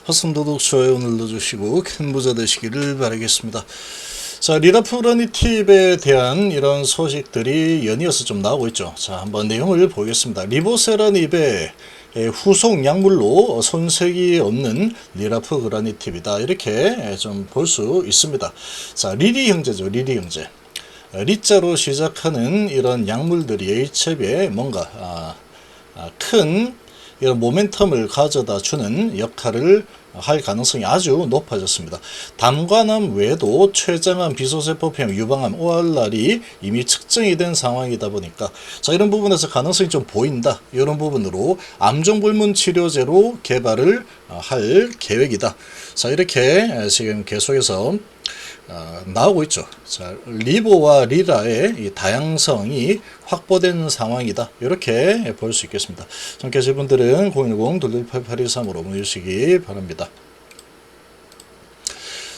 화성도둑 좋아요 눌러주시고 큰 부자 되시기를 바라겠습니다. 자, 리라프그라니팁에 대한 이런 소식들이 연이어서 좀 나오고 있죠. 자, 한번 내용을 보겠습니다. 리보세라닙의 후속 약물로 손색이 없는 리라프그라니팁이다, 이렇게 좀 볼 수 있습니다. 자, 리리 형제죠. 리리 형제. 리자로 시작하는 이런 약물들이 HIV에 뭔가 큰 이런 모멘텀을 가져다 주는 역할을 할 가능성이 아주 높아졌습니다. 담관암 외에도 췌장암, 비소세포병, 유방암, ORR이 이미 측정이 된 상황이다 보니까 자, 이런 부분에서 가능성이 좀 보인다, 이런 부분으로 암종불문 치료제로 개발을 할 계획이다. 자, 이렇게 지금 계속해서 나오고 있죠. 자, 리보와 리라의 이 다양성이 확보된 상황이다, 이렇게 볼 수 있겠습니다. 좀 계실 분들은 010-228-8223으로 문의 주시기 바랍니다.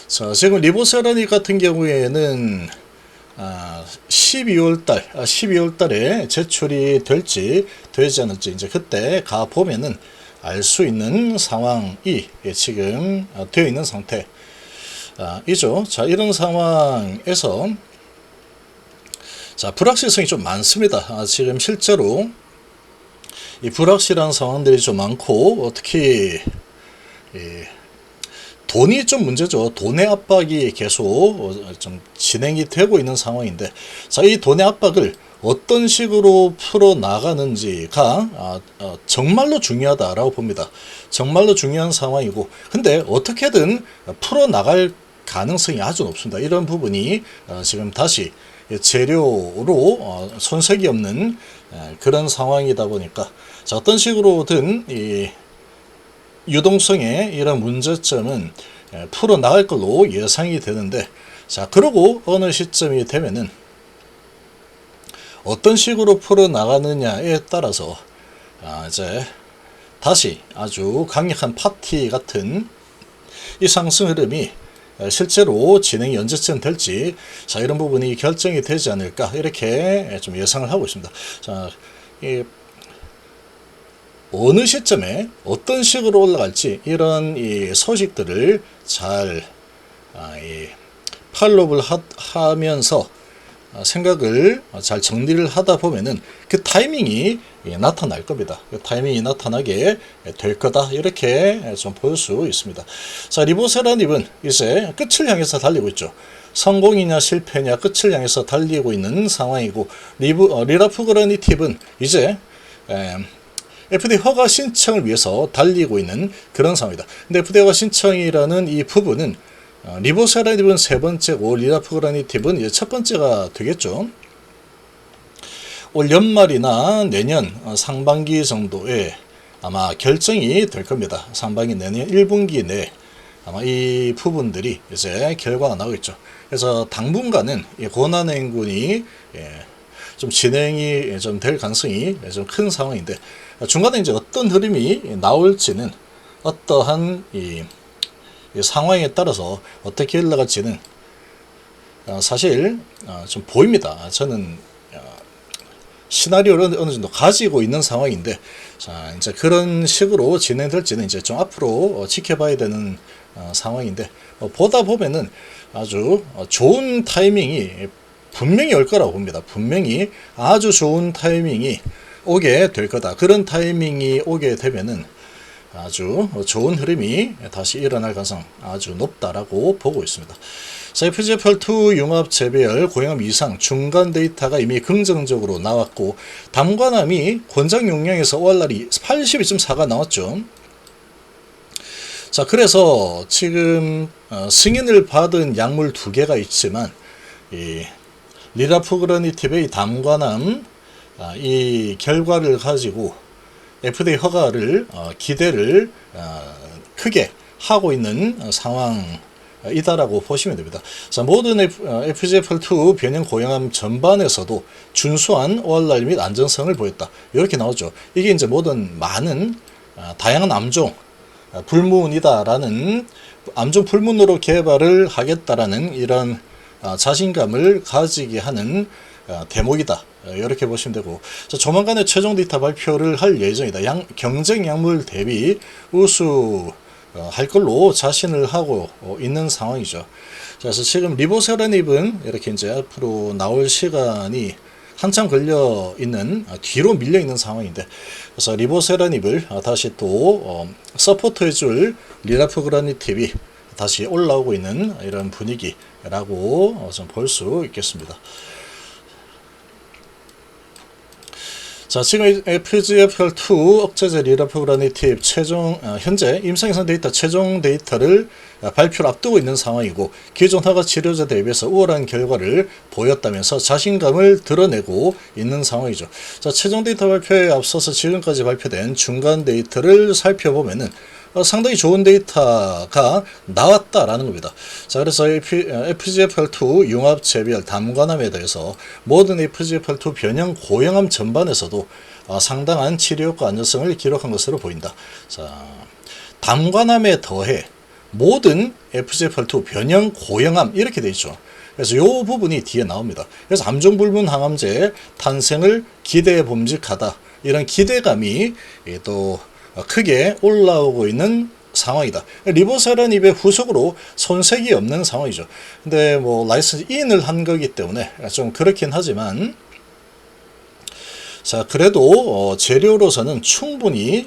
자, 지금 리보세라닙 같은 경우에는 12월 달에 제출이 될지 되지 않을지 이제 그때 가 보면은 알 수 있는 상황이 지금 되어 있는 상태 이죠. 자, 이런 상황에서 자, 불확실성이 좀 많습니다. 지금 실제로 이 불확실한 상황들이 좀 많고, 특히 돈이 좀 문제죠. 돈의 압박이 계속 좀 진행이 되고 있는 상황인데, 자, 이 돈의 압박을 어떤 식으로 풀어 나가는지가 정말로 중요하다라고 봅니다. 정말로 중요한 상황이고, 근데 어떻게든 풀어 나갈 가능성이 아주 높습니다. 이런 부분이 지금 다시 재료로 손색이 없는 그런 상황이다 보니까 자, 어떤 식으로든 이 유동성의 이런 문제점은 풀어 나갈 걸로 예상이 되는데, 자, 그러고 어느 시점이 되면은 어떤 식으로 풀어 나가느냐에 따라서 이제 다시 아주 강력한 파티 같은 이 상승 흐름이 실제로 진행이 언제쯤 될지, 자, 이런 부분이 결정이 되지 않을까, 이렇게 좀 예상을 하고 있습니다. 자, 어느 시점에 어떤 식으로 올라갈지 이런 이 소식들을 잘 팔로우를 하면서 생각을 잘 정리를 하다 보면은 그 타이밍이 나타날 겁니다. 그 타이밍이 나타나게 될 거다, 이렇게 좀 볼 수 있습니다. 자, 리보세라닙은 이제 끝을 향해서 달리고 있죠. 성공이냐 실패냐 끝을 향해서 달리고 있는 상황이고, 리라프그라니팁은 이제 FDA 허가 신청을 위해서 달리고 있는 그런 상황이다. 근데 FDA 허가 신청이라는 이 부분은 리보세라닙은 세 번째고 리라프그라니팁은 이제 첫 번째가 되겠죠. 올 연말이나 내년 상반기 정도에 아마 결정이 될 겁니다. 상반기 내년 1분기 내에 아마 이 부분들이 이제 결과가 나오겠죠. 그래서 당분간은 권한행군이 좀 진행이 좀 될 가능성이 좀 큰 상황인데, 중간에 이제 어떤 흐름이 나올지는 어떠한 이 상황에 따라서 어떻게 흘러갈지는 사실 좀 보입니다. 저는 시나리오를 어느 정도 가지고 있는 상황인데, 자, 이제 그런 식으로 진행될지는 이제 좀 앞으로 지켜봐야 되는 상황인데, 보다 보면은 아주 좋은 타이밍이 분명히 올 거라고 봅니다. 분명히 아주 좋은 타이밍이 오게 될 거다. 그런 타이밍이 오게 되면은 아주 좋은 흐름이 다시 일어날 가능성 아주 높다라고 보고 있습니다. 자, FGFR2 융합 재배열 고형암 이상 중간 데이터가 이미 긍정적으로 나왔고, 담관암이 권장 용량에서 ORR이 82.4가 나왔죠. 자, 그래서 지금 승인을 받은 약물 2개가 있지만 이 리라프그라니팁의 담관암 이 결과를 가지고 FDA 허가를 기대를 크게 하고 있는 상황이다라고 보시면 됩니다. 자, 모든 FGFR2 변형 고형암 전반에서도 준수한 ORR 및 안전성을 보였다, 이렇게 나오죠. 이게 이제 모든 많은 다양한 암종 불문이다라는, 암종 불문으로 개발을 하겠다라는 이런 자신감을 가지게 하는 대목이다, 이렇게 보시면 되고, 조만간에 최종 데이터 발표를 할 예정이다. 경쟁 약물 대비 우수 할 걸로 자신을 하고 있는 상황이죠. 그래서 지금 리보세라닙은 이렇게 이제 앞으로 나올 시간이 한참 걸려 있는, 뒤로 밀려 있는 상황인데, 그래서 리보세라닙을 다시 또 서포트해줄 리라프그라니팁이 다시 올라오고 있는 이런 분위기라고 좀 볼 수 있겠습니다. 자, 지금 FGFR2 억제제 리라프그라니팁 현재 임상에서 데이터 최종 데이터를 발표를 앞두고 있는 상황이고, 기존 허가 치료제 대비해서 우월한 결과를 보였다면서 자신감을 드러내고 있는 상황이죠. 자, 최종 데이터 발표에 앞서서 지금까지 발표된 중간 데이터를 살펴보면은 상당히 좋은 데이터가 나왔다라는 겁니다. 자, 그래서 FGFR2 융합 재별 담관암에 대해서 모든 FGFR2 변형 고형암 전반에서도 상당한 치료효과 안전성을 기록한 것으로 보인다. 자, 담관암에 더해 모든 FGFR2 변형 고형암 이렇게 돼 있죠. 그래서 이 부분이 뒤에 나옵니다. 그래서 암종불문 항암제 탄생을 기대해 봄직하다, 이런 기대감이 또 크게 올라오고 있는 상황이다. 리보세라닙의 후속으로 손색이 없는 상황이죠. 근데 뭐 라이선스 인을 한 거기 때문에 좀 그렇긴 하지만, 자, 그래도 재료로서는 충분히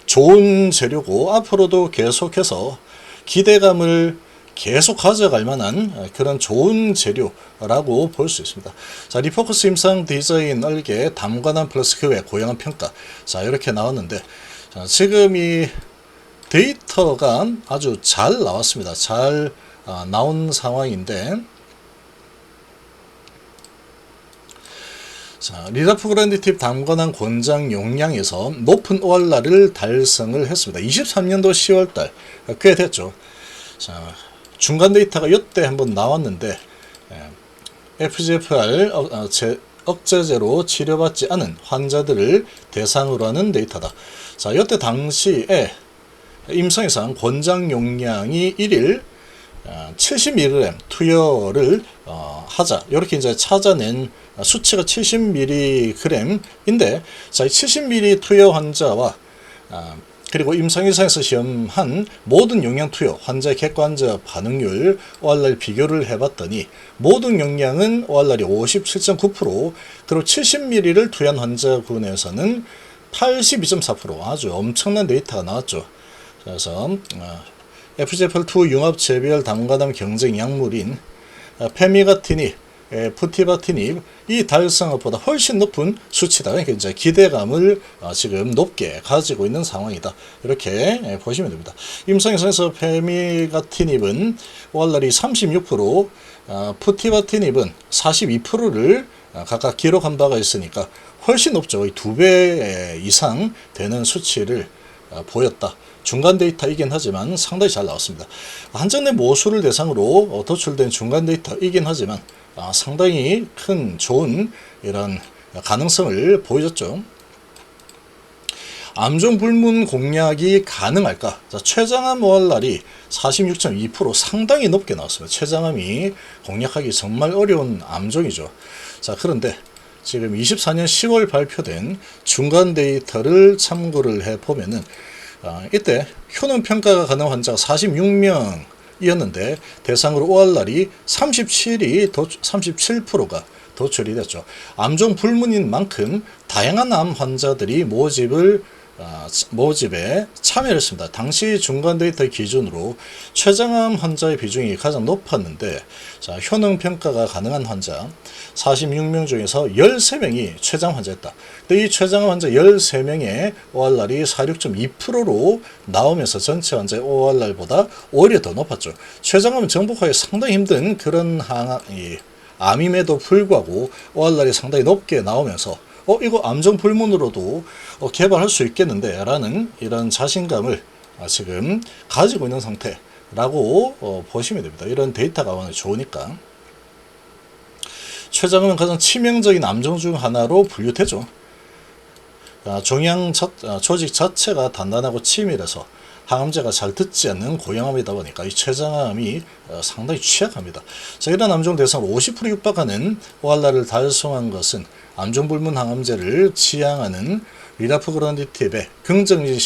좋은 재료고 앞으로도 계속해서 기대감을 계속 가져갈 만한 그런 좋은 재료라고 볼 수 있습니다. 자, 리포커스 임상 디자인 얼개 담관암 플러스 그 외 고형암 평가. 자, 이렇게 나왔는데, 자, 지금 이 데이터가 아주 잘 나왔습니다. 잘 나온 상황인데, 자, 리라프그라니팁 담관암 권장 용량에서 높은 ORR을 달성을 했습니다. 23년도 10월달 꽤 됐죠. 자, 중간 데이터가 이때 한번 나왔는데, FGFR 억제제로 치료받지 않은 환자들을 대상으로 하는 데이터다. 자, 이때 당시에 임상에서 권장 용량이 1일 70mg 투여를 하자, 이렇게 이제 찾아낸 수치가 70mg인데, 자, 70mg 투여 환자와 그리고 임상의사에서 시험한 모든 용량 투여 환자의 객관적 반응률 ORR 비교를 해봤더니 모든 용량은 ORR이 57.9%, 그리고 70mg를 투여한 환자군에서는 82.4%, 아주 엄청난 데이터가 나왔죠. 그래서 FGFR2 융합 재별 담관암 경쟁 약물인 페미가티닙, 푸티바티닙 이 달성한 것보다 훨씬 높은 수치다. 그러니까 이제 기대감을 지금 높게 가지고 있는 상황이다. 이렇게 보시면 됩니다. 임상에서 페미가티닙은 ORR이 36%, 푸티바티닙은 42%를 각각 기록한 바가 있으니까 훨씬 높죠. 2배 이상 되는 수치를 보였다. 중간 데이터이긴 하지만 상당히 잘 나왔습니다. 한정내 모수를 대상으로 도출된 중간 데이터이긴 하지만 상당히 큰 좋은 이런 가능성을 보여줬죠. 암종 불문 공략이 가능할까? 자, 췌장암 ORR이 46.2% 상당히 높게 나왔습니다. 췌장암이 공략하기 정말 어려운 암종이죠. 자, 그런데 지금 24년 10월 발표된 중간 데이터를 참고를 해보면은 이때 효능 평가가 가능한 환자가 46명이었는데 대상으로 ORR이 37%가 도출이 됐죠. 암종 불문인 만큼 다양한 암 환자들이 모집에 참여를 했습니다. 당시 중간 데이터 기준으로 췌장암 환자의 비중이 가장 높았는데, 자, 효능 평가가 가능한 환자 46명 중에서 13명이 췌장 환자였다. 근데 이 췌장암 환자 13명의 ORR이 46.2%로 나오면서 전체 환자의 ORR보다 오히려 더 높았죠. 췌장암은 정복하기 상당히 힘든 그런 암임에도 불구하고 ORR이 상당히 높게 나오면서 이거 암종 불문으로도 개발할 수 있겠는데 라는 이런 자신감을 지금 가지고 있는 상태라고 보시면 됩니다. 이런 데이터가 워낙 좋으니까. 췌장암은 가장 치명적인 암종 중 하나로 분류되죠. 종양 조직 자체가 단단하고 치밀해서 항암제가 잘 듣지 않는 고형암이다 보니까 이 췌장암이 상당히 취약합니다. 자, 이런 암종 대상으로 50% 육박하는 ORR을 달성한 것은 암종불문 항암제를 지향하는 리라프그라니팁의 긍정적인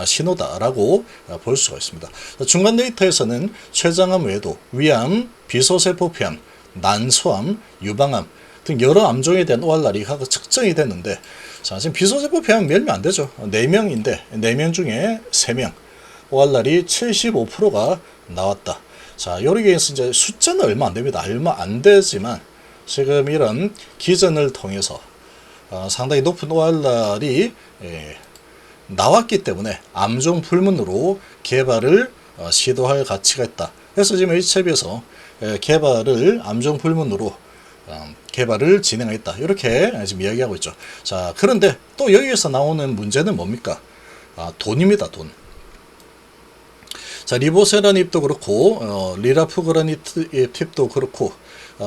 신호다라고 볼 수가 있습니다. 중간 데이터에서는 췌장암 외에도 위암, 비소세포 폐암, 난소암, 유방암 등 여러 암종에 대한 ORR이 측정이 됐는데, 자, 지금 비소세포 폐암 멸면 안 되죠. 4명인데 4명 중에 3명 ORR이 75%가 나왔다. 자, 여기에서 이제 숫자는 얼마 안 됩니다. 얼마 안 되지만 지금 이런 기전을 통해서 상당히 높은 ORR이 나왔기 때문에 암종 불문으로 개발을 시도할 가치가 있다. 그래서 지금 HIV에서 개발을 암종 불문으로 개발을 진행했다. 이렇게 지금 이야기하고 있죠. 자, 그런데 또 여기에서 나오는 문제는 뭡니까? 돈입니다. 돈. 자, 리보세라닙도 그렇고 리라프그라니팁도 그렇고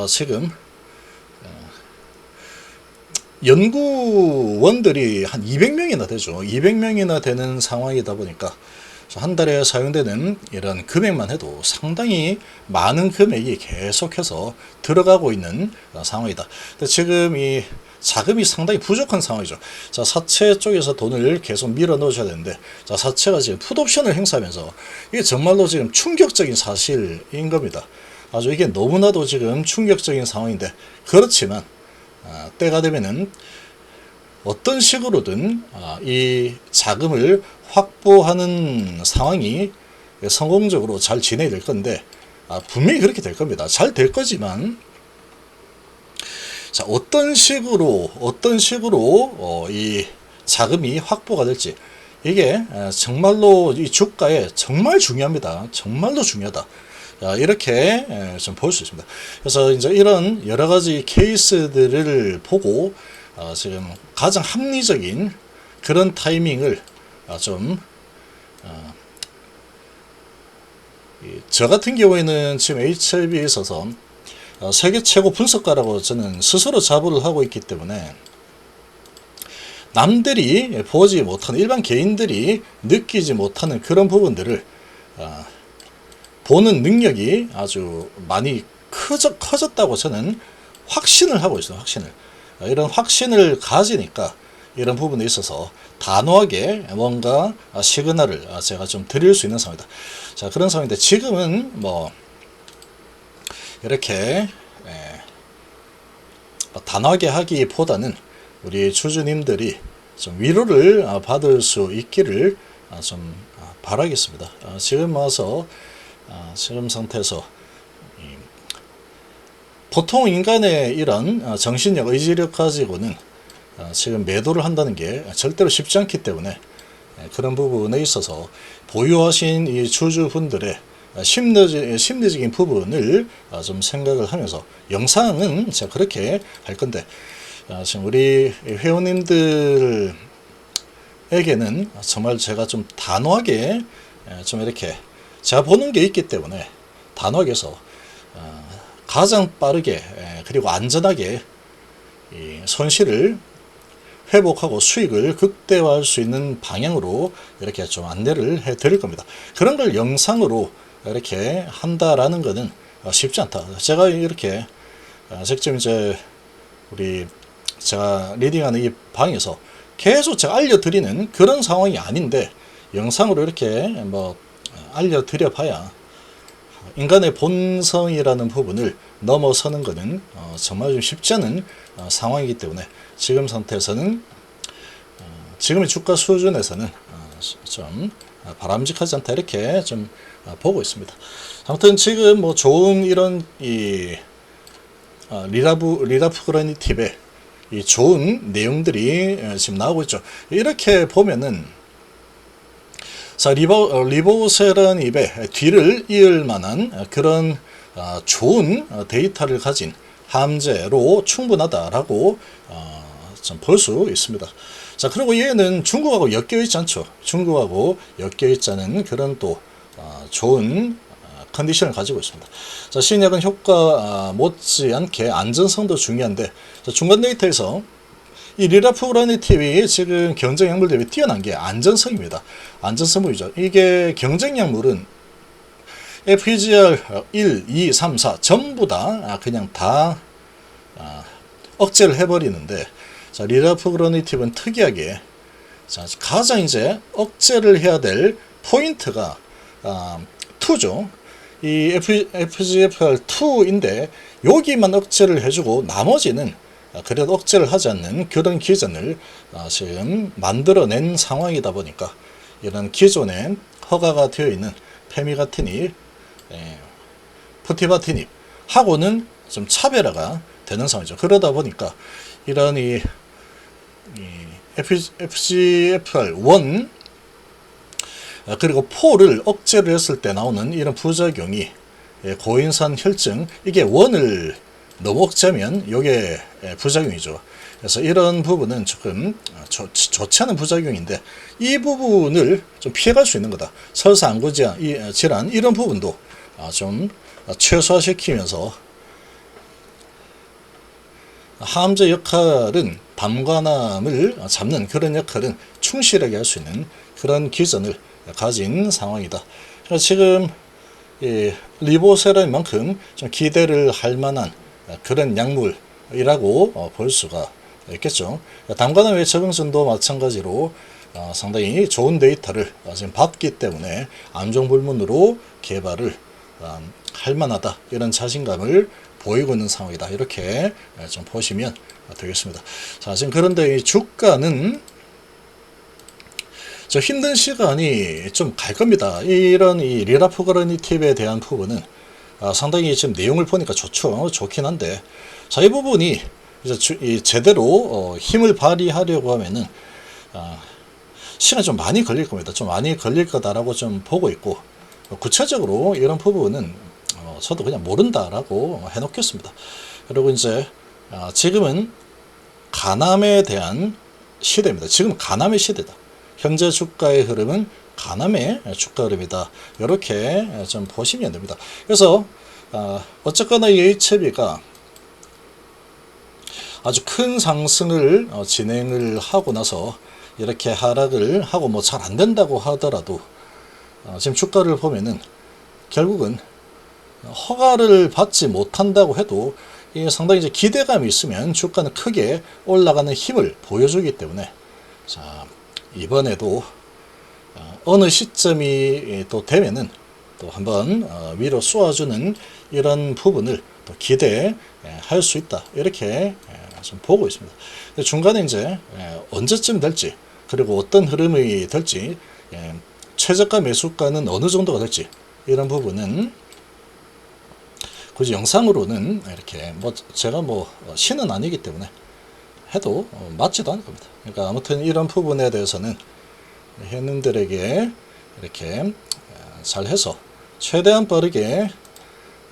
지금 연구원들이 한 200명이나 되죠. 200명이나 되는 상황이다 보니까 한 달에 사용되는 이런 금액만 해도 상당히 많은 금액이 계속해서 들어가고 있는 상황이다. 근데 지금 이 자금이 상당히 부족한 상황이죠. 자, 사채 쪽에서 돈을 계속 밀어 넣으셔야 되는데, 자, 사채가 지금 풋옵션을 행사하면서 이게 정말로 지금 충격적인 사실인 겁니다. 아주 이게 너무나도 지금 충격적인 상황인데, 그렇지만 때가 되면은 어떤 식으로든 이 자금을 확보하는 상황이 성공적으로 잘 진행될 건데, 분명히 그렇게 될 겁니다. 잘 될 거지만, 자, 어떤 식으로 이 자금이 확보가 될지, 이게 정말로 이 주가에 정말 중요합니다. 정말로 중요하다. 이렇게 좀 볼 수 있습니다. 그래서 이제 이런 여러 가지 케이스들을 보고 지금 가장 합리적인 그런 타이밍을 저 같은 경우에는 지금 HIV에 있어서 세계 최고 분석가라고 저는 스스로 자부를 하고 있기 때문에, 남들이 보지 못하는, 일반 개인들이 느끼지 못하는 그런 부분들을 보는 능력이 아주 많이 커졌다고 저는 확신을 하고 있어요. 확신을. 이런 확신을 가지니까 이런 부분에 있어서 단호하게 뭔가 시그널을 제가 좀 드릴 수 있는 상황이다. 자, 그런 상황인데, 지금은 뭐 이렇게 단호하게 하기보다는 우리 주주님들이 좀 위로를 받을 수 있기를 좀 바라겠습니다. 지금 와서 지금 상태에서 보통 인간의 이런 정신력, 의지력 가지고는 지금 매도를 한다는 게 절대로 쉽지 않기 때문에, 그런 부분에 있어서 보유하신 이 주주분들의 심리적인 부분을 좀 생각을 하면서, 영상은 제가 그렇게 할 건데, 지금 우리 회원님들에게는 정말 제가 좀 단호하게 좀 이렇게 제가 보는 게 있기 때문에 단호하게 해서 가장 빠르게 그리고 안전하게 이 손실을 회복하고 수익을 극대화할 수 있는 방향으로 이렇게 좀 안내를 해 드릴 겁니다. 그런 걸 영상으로 이렇게 한다라는 것은 쉽지 않다. 제가 이렇게 직접 이제 제가 리딩하는 이 방에서 계속 제가 알려드리는 그런 상황이 아닌데, 영상으로 이렇게 뭐 알려드려 봐야 인간의 본성이라는 부분을 넘어서는 것은 정말 좀 쉽지 않은 상황이기 때문에, 지금 상태에서는 지금의 주가 수준에서는 좀 바람직하지 않다, 이렇게 좀 보고 있습니다. 아무튼 지금 뭐 좋은 이런 이 리라프그라니팁의 이 좋은 내용들이 지금 나오고 있죠. 이렇게 보면은, 자, 리보세라닙의 뒤를 이을 만한 그런 좋은 데이터를 가진 함재로 충분하다라고 좀 볼 수 있습니다. 자, 그리고 얘는 중국하고 엮여 있지 않죠. 중국하고 엮여 있지 않은 그런 또 좋은 컨디션을 가지고 있습니다. 자, 신약은 효과 못지않게 안전성도 중요한데, 자, 중간 데이터에서 이 리라프그라니팁이 지금 경쟁 약물 대비 뛰어난 게 안전성입니다. 안전성이죠. 이게 경쟁 약물은 FGR 1, 2, 3, 4 전부 다 그냥 다 억제를 해버리는데, 자, 리라프그라니팁은 특이하게 자, 가장 이제 억제를 해야 될 포인트가 2죠. 이 FGFR2인데 여기만 억제를 해주고 나머지는 그래도 억제를 하지 않는 그런 기전을 지금 만들어낸 상황이다 보니까 이런 기존에 허가가 되어 있는 페미가티닙, 푸티바티닙 하고는 좀 차별화가 되는 상황이죠. 그러다 보니까 이런 이 FGFR1 그리고 4를 억제를 했을 때 나오는 이런 부작용이 고인산 혈증, 이게 1을 너무 억제하면 이게 부작용이죠. 그래서 이런 부분은 조금 좋지 않은 부작용인데 이 부분을 좀 피해갈 수 있는 거다. 설사 안구 질환 이런 부분도 좀 최소화시키면서 항암제 역할은 담관암을 잡는 그런 역할은 충실하게 할 수 있는 그런 기전을 가진 상황이다. 지금 리보세라인만큼 좀 기대를 할 만한 그런 약물이라고 볼 수가 있겠죠. 담관암의 적응선도 마찬가지로 상당히 좋은 데이터를 지금 받기 때문에 암종불문으로 개발을 할 만하다, 이런 자신감을 보이고 있는 상황이다, 이렇게 좀 보시면 되겠습니다. 자, 지금 그런데 이 주가는 저 힘든 시간이 좀 갈 겁니다. 이런 이 리라프거르니팁에 대한 부분은 상당히 지금 내용을 보니까 좋긴 한데, 자, 이 부분이 이제 제대로 힘을 발휘하려고 하면은 시간이 좀 많이 걸릴 겁니다. 좀 많이 걸릴 거다라고 좀 보고 있고, 구체적으로 이런 부분은 저도 그냥 모른다라고 해놓겠습니다. 그리고 이제 지금은 간암에 대한 시대입니다. 지금 간암의 시대다. 현재 주가의 흐름은 간암의 주가 흐름이다. 이렇게 좀 보시면 됩니다. 그래서 어쨌거나 이 HB가 아주 큰 상승을 진행을 하고 나서 이렇게 하락을 하고 뭐 잘 안 된다고 하더라도 지금 주가를 보면은 결국은 허가를 받지 못한다고 해도 상당히 이제 기대감이 있으면 주가는 크게 올라가는 힘을 보여주기 때문에, 자, 이번에도 어느 시점이 또 되면은 또 한번 위로 쏘아주는 이런 부분을 또 기대할 수 있다, 이렇게 좀 보고 있습니다. 중간에 이제 언제쯤 될지, 그리고 어떤 흐름이 될지, 최저가 매수가는 어느 정도가 될지, 이런 부분은 굳이 영상으로는 이렇게 제가 신은 아니기 때문에 해도 맞지도 않을 겁니다. 그러니까 아무튼 이런 부분에 대해서는 회원님들에게 이렇게 잘 해서 최대한 빠르게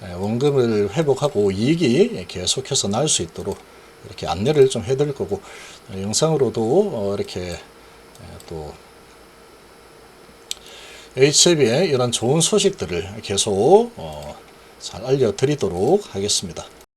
원금을 회복하고 이익이 계속해서 날 수 있도록 이렇게 안내를 좀 해드릴 거고, 영상으로도 이렇게 또 HB의 이런 좋은 소식들을 계속 잘 알려드리도록 하겠습니다.